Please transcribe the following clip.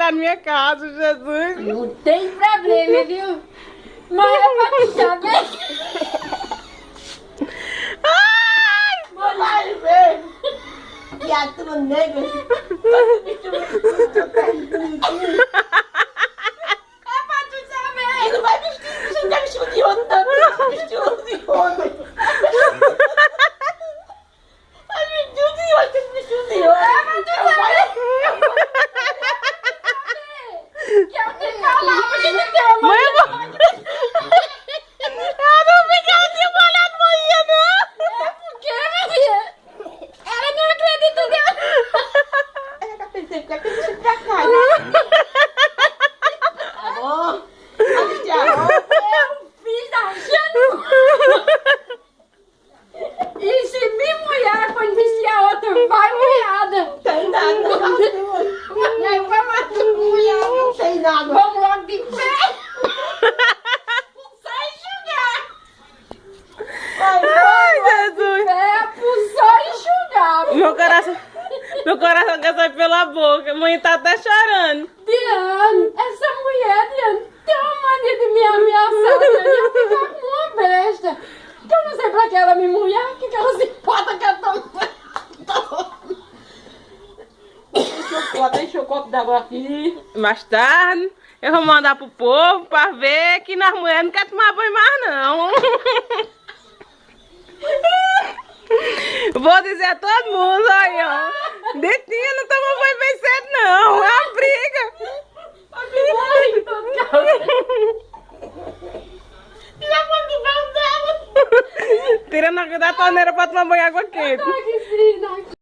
entrar na minha casa, Jesus. Não tem problema, viu? Mas é pra ficar bem. Vai ver! Criatura negra! É pra tu saber. Ele vai vestir, você não quer vestir de outro, não. Vestiu de outro. Vai vestir de outro, vestiu de outro. É pra tu saber. Que eu te falava que não tem uma Mãe, eu não ficava de molhado manhã, não. É porque, minha filha, ela não acredita nela. Ela tá pensando que é que vestir pra cá, né? Tá bom? Vai vestir a roupa. Eu fiz achando. E se me mulher quando vestir a outra, vai mulhada. Tem nada, não. Mulher vai mais mulhada. Não tem nada. Vamos logo de pé. Sai enxugar. Ai, Jesus. É pro só enxugar. Meu coração quer sair pela boca. A mãe tá até chorando. Diane, essa mulher, Diane, tem uma mania de me ameaçar, Diane, eu ficar com uma besta. Que eu não sei pra que ela me mulher, que ela se importa que eu tô... Deixa o copo d'água aqui. Mais tarde, eu vou mandar pro povo pra ver que nós mulheres não queremos tomar banho mais, não. Vou dizer a todo mundo, aí, ó. Detinha não toma banho bem cedo, não. É uma briga. Ai, tô Tira a mão de baixo dela. Tirando a da torneira pra tomar banho água quente. que sim,